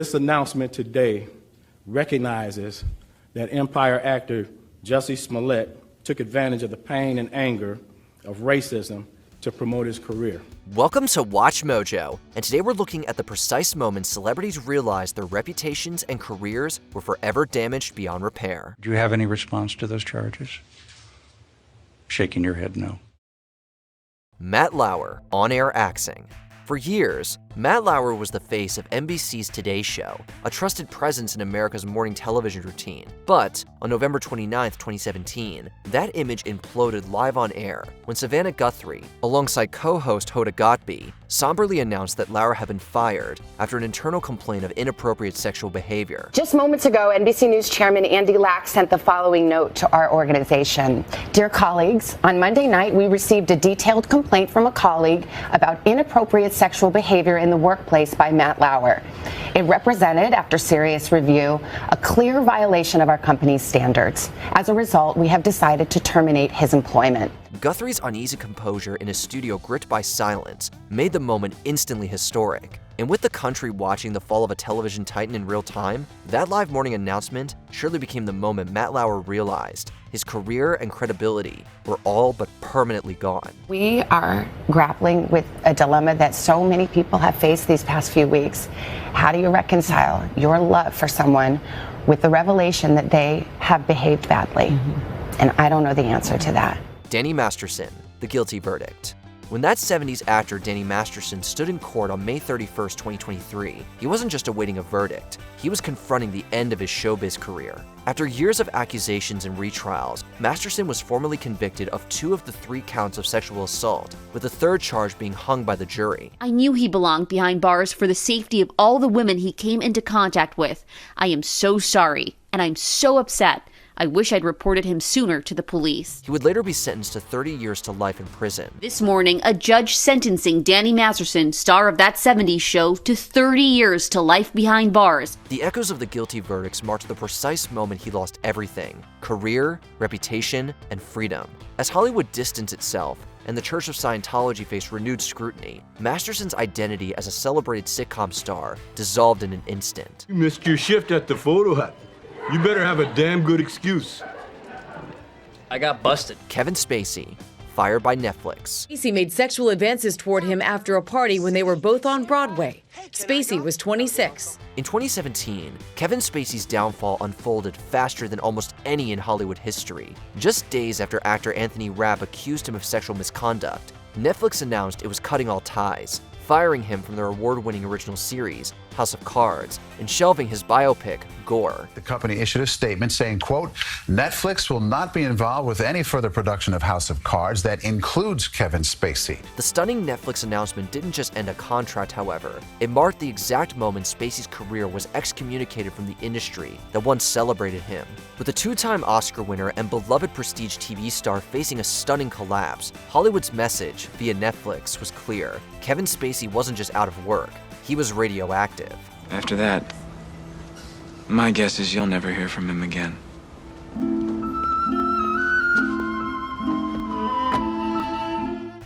This announcement today recognizes that Empire actor Jussie Smollett took advantage of the pain and anger of racism to promote his career. Welcome to Watch Mojo, and today we're looking at the precise moments celebrities realized their reputations and careers were forever damaged beyond repair. Do you have any response to those charges? Shaking your head no. Matt Lauer, on-air axing. For years, Matt Lauer was the face of NBC's Today Show, a trusted presence in America's morning television routine. But on November 29, 2017, that image imploded live on air when Savannah Guthrie, alongside co-host Hoda Kotb, somberly announced that Lauer had been fired after an internal complaint of inappropriate sexual behavior. Just moments ago, NBC News Chairman Andy Lack sent the following note to our organization. Dear colleagues, on Monday night, we received a detailed complaint from a colleague about inappropriate sexual behavior in the workplace by Matt Lauer. It represented, after serious review, a clear violation of our company's standards. As a result, we have decided to terminate his employment. Guthrie's uneasy composure in his studio gripped by silence made the moment instantly historic. And with the country watching the fall of a television titan in real time, that live morning announcement surely became the moment Matt Lauer realized his career and credibility were all but permanently gone. We are grappling with a dilemma that so many people have faced these past few weeks. How do you reconcile your love for someone with the revelation that they have behaved badly? And I don't know the answer to that. Danny Masterson, the guilty verdict. When that 70s actor Danny Masterson stood in court on May 31st, 2023, he wasn't just awaiting a verdict, he was confronting the end of his showbiz career. After years of accusations and retrials, Masterson was formally convicted of 2 of the 3 counts of sexual assault, with the 3rd charge being hung by the jury. I knew he belonged behind bars for the safety of all the women he came into contact with. I am so sorry, and I'm so upset. I wish I'd reported him sooner to the police. He would later be sentenced to 30 years to life in prison. This morning, a judge sentencing Danny Masterson, star of That 70s Show, to 30 years to life behind bars. The echoes of the guilty verdicts marked the precise moment he lost everything: career, reputation, and freedom. As Hollywood distanced itself, and the Church of Scientology faced renewed scrutiny, Masterson's identity as a celebrated sitcom star dissolved in an instant. You missed your shift at the photo hut. You better have a damn good excuse. I got busted. Kevin Spacey, fired by Netflix. Spacey made sexual advances toward him after a party when they were both on Broadway. Spacey was 26. In 2017, Kevin Spacey's downfall unfolded faster than almost any in Hollywood history. Just days after actor Anthony Rapp accused him of sexual misconduct, Netflix announced it was cutting all ties, firing him from their award-winning original series, House of Cards, and shelving his biopic, Gore. The company issued a statement saying, quote, Netflix will not be involved with any further production of House of Cards that includes Kevin Spacey. The stunning Netflix announcement didn't just end a contract, however. It marked the exact moment Spacey's career was excommunicated from the industry that once celebrated him. With a 2-time Oscar winner and beloved prestige TV star facing a stunning collapse, Hollywood's message via Netflix was clear. Kevin Spacey wasn't just out of work, he was radioactive. After that, my guess is you'll never hear from him again.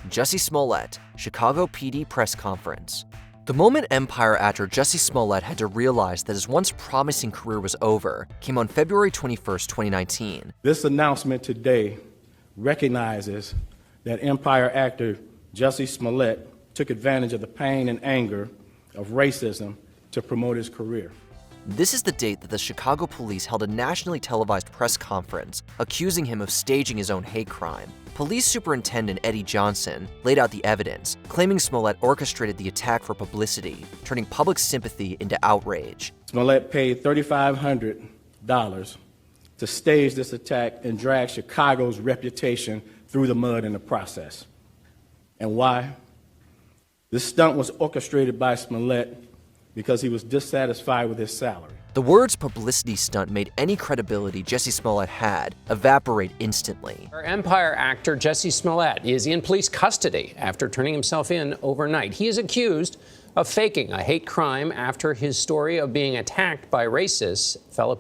Jussie Smollett, Chicago PD press conference. The moment Empire actor Jussie Smollett had to realize that his once promising career was over came on February 21st, 2019. This announcement today recognizes that Empire actor Jussie Smollett took advantage of the pain and anger of racism to promote his career. This is the date that the Chicago police held a nationally televised press conference accusing him of staging his own hate crime. Police Superintendent Eddie Johnson laid out the evidence, claiming Smollett orchestrated the attack for publicity, turning public sympathy into outrage. Smollett paid $3,500 to stage this attack and drag Chicago's reputation through the mud in the process. And why? This stunt was orchestrated by Smollett because he was dissatisfied with his salary. The words publicity stunt made any credibility Jussie Smollett had evaporate instantly. Our Empire actor Jussie Smollett is in police custody after turning himself in overnight. He is accused of faking a hate crime after his story of being attacked by racists fell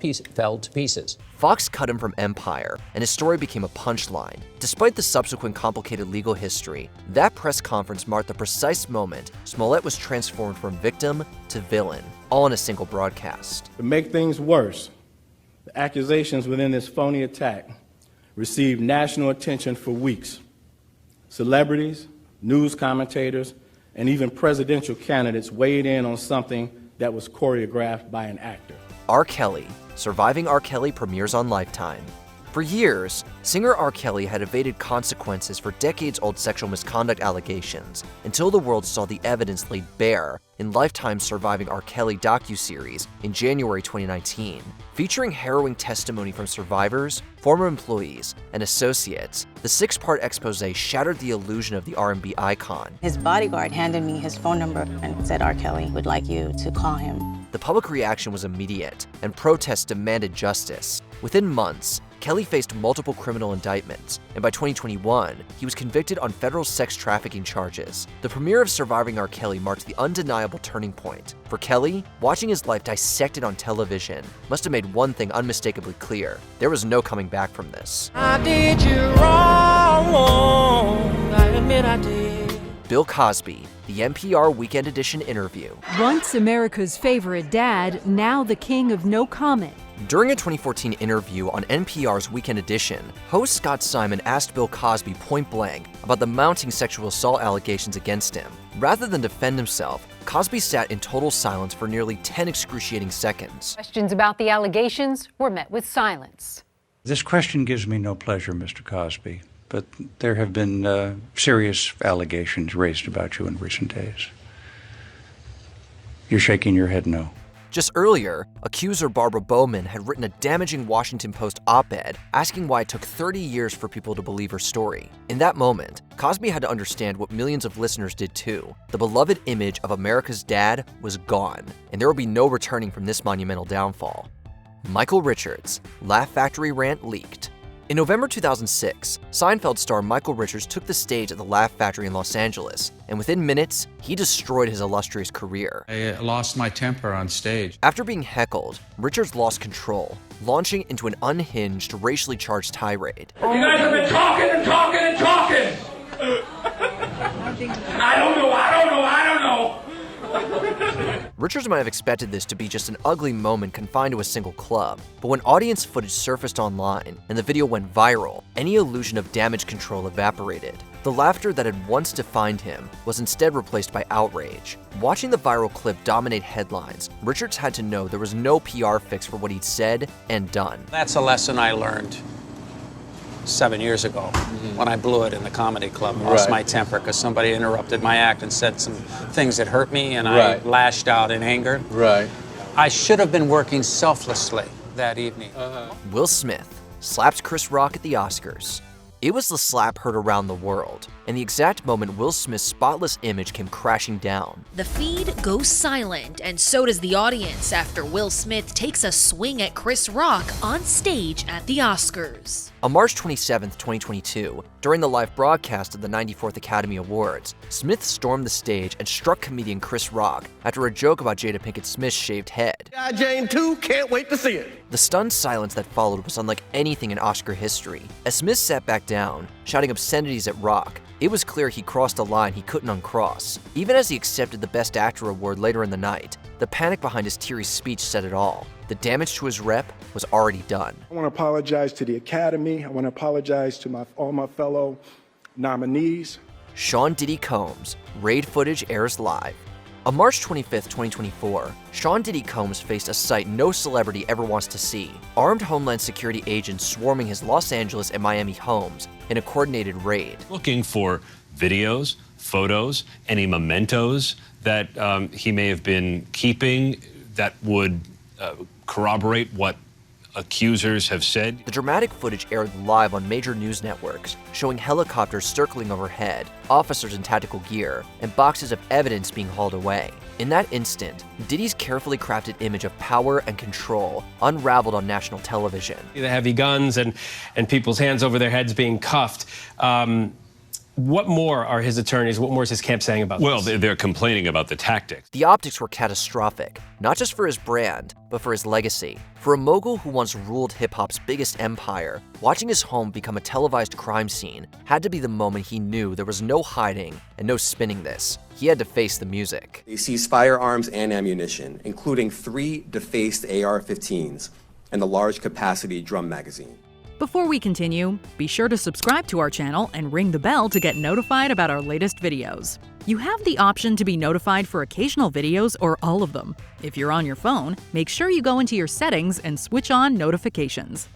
to pieces. Fox cut him from Empire, and his story became a punchline. Despite the subsequent complicated legal history, that press conference marked the precise moment Smollett was transformed from victim to villain, all in a single broadcast. To make things worse, the accusations within this phony attack received national attention for weeks. Celebrities, news commentators, and even presidential candidates weighed in on something that was choreographed by an actor. R. Kelly. Surviving R. Kelly premieres on Lifetime. For years, singer R. Kelly had evaded consequences for decades-old sexual misconduct allegations until the world saw the evidence laid bare in Lifetime's Surviving R. Kelly docuseries in January 2019. Featuring harrowing testimony from survivors, former employees, and associates, the 6-part exposé shattered the illusion of the R&B icon. His bodyguard handed me his phone number and said R. Kelly would like you to call him. The public reaction was immediate, and protests demanded justice. Within months, Kelly faced multiple criminal indictments, and by 2021, he was convicted on federal sex trafficking charges. The premiere of Surviving R. Kelly marked the undeniable turning point. For Kelly, watching his life dissected on television must have made one thing unmistakably clear: there was no coming back from this. I did you wrong, I admit I did. Bill Cosby, the NPR Weekend Edition interview. Once America's favorite dad, now the king of no comment. During a 2014 interview on NPR's Weekend Edition, host Scott Simon asked Bill Cosby point-blank about the mounting sexual assault allegations against him. Rather than defend himself, Cosby sat in total silence for nearly 10 excruciating seconds. Questions about the allegations were met with silence. This question gives me no pleasure, Mr. Cosby, but there have been serious allegations raised about you in recent days. You're shaking your head no. Just earlier, accuser Barbara Bowman had written a damaging Washington Post op-ed asking why it took 30 years for people to believe her story. In that moment, Cosby had to understand what millions of listeners did too. The beloved image of America's dad was gone, and there will be no returning from this monumental downfall. Michael Richards, Laugh Factory rant leaked. In November 2006, Seinfeld star Michael Richards took the stage at the Laugh Factory in Los Angeles, and within minutes, he destroyed his illustrious career. I lost my temper on stage. After being heckled, Richards lost control, launching into an unhinged, racially charged tirade. You guys have been talking and talking and talking! I don't know. Richards might have expected this to be just an ugly moment confined to a single club, but when audience footage surfaced online and the video went viral, any illusion of damage control evaporated. The laughter that had once defined him was instead replaced by outrage. Watching the viral clip dominate headlines, Richards had to know there was no PR fix for what he'd said and done. That's a lesson I learned 7 years ago when I blew it in the comedy club and lost my temper because somebody interrupted my act and said some things that hurt me, and I lashed out in anger. I should have been working selflessly that evening. Will Smith slapped Chris Rock at the Oscars. It was the slap heard around the world, and the exact moment Will Smith's spotless image came crashing down. The feed goes silent, and so does the audience after Will Smith takes a swing at Chris Rock on stage at the Oscars. On March 27, 2022, during the live broadcast of the 94th Academy Awards, Smith stormed the stage and struck comedian Chris Rock after a joke about Jada Pinkett Smith's shaved head. Jane 2, can't wait to see it. The stunned silence that followed was unlike anything in Oscar history. As Smith sat back down, shouting obscenities at Rock, it was clear he crossed a line he couldn't uncross. Even as he accepted the Best Actor award later in the night, the panic behind his teary speech said it all. The damage to his rep was already done. I want to apologize to the Academy. I want to apologize to all my fellow nominees. Sean Diddy Combs, raid footage airs live. On March 25, 2024, Sean Diddy Combs faced a sight no celebrity ever wants to see: armed Homeland Security agents swarming his Los Angeles and Miami homes in a coordinated raid. Looking for videos, photos, any mementos that he may have been keeping that would corroborate what accusers have said. The dramatic footage aired live on major news networks, showing helicopters circling overhead, officers in tactical gear, and boxes of evidence being hauled away. In that instant, Diddy's carefully crafted image of power and control unraveled on national television. The heavy guns and people's hands over their heads being cuffed. What more are his attorneys, what more is his camp saying about Well, this? they're complaining about the tactics. The optics were catastrophic, not just for his brand, but for his legacy. For a mogul who once ruled hip-hop's biggest empire, watching his home become a televised crime scene had to be the moment he knew there was no hiding and no spinning this. He had to face the music. They seized firearms and ammunition, including 3 defaced AR-15s and a large-capacity drum magazine. Before we continue, be sure to subscribe to our channel and ring the bell to get notified about our latest videos. You have the option to be notified for occasional videos or all of them. If you're on your phone, make sure you go into your settings and switch on notifications.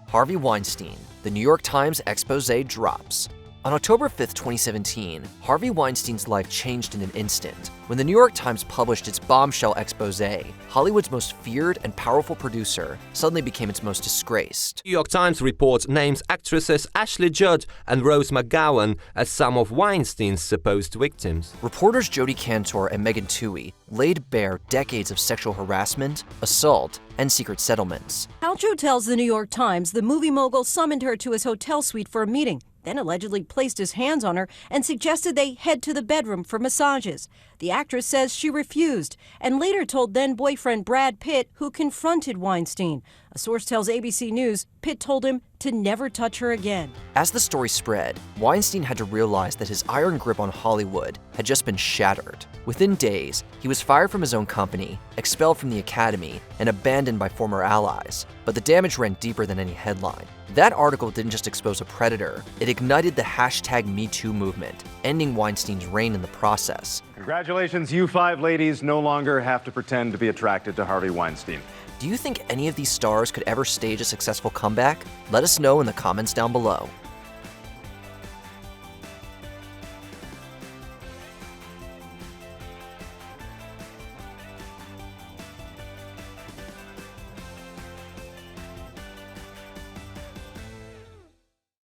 Harvey Weinstein, the New York Times exposé drops. On October 5th, 2017, Harvey Weinstein's life changed in an instant when the New York Times published its bombshell exposé. Hollywood's most feared and powerful producer suddenly became its most disgraced. New York Times report names actresses Ashley Judd and Rose McGowan as some of Weinstein's supposed victims. Reporters Jodi Kantor and Megan Twohey laid bare decades of sexual harassment, assault, and secret settlements. Paltrow tells the New York Times the movie mogul summoned her to his hotel suite for a meeting, then allegedly placed his hands on her and suggested they head to the bedroom for massages. The actress says she refused and later told then-boyfriend Brad Pitt, who confronted Weinstein. A source tells ABC News Pitt told him to never touch her again. As the story spread, Weinstein had to realize that his iron grip on Hollywood had just been shattered. Within days, he was fired from his own company, expelled from the academy, and abandoned by former allies. But the damage ran deeper than any headline. That article didn't just expose a predator, it ignited the #MeToo movement, ending Weinstein's reign in the process. Congratulations, you 5 ladies no longer have to pretend to be attracted to Harvey Weinstein. Do you think any of these stars could ever stage a successful comeback? Let us know in the comments down below.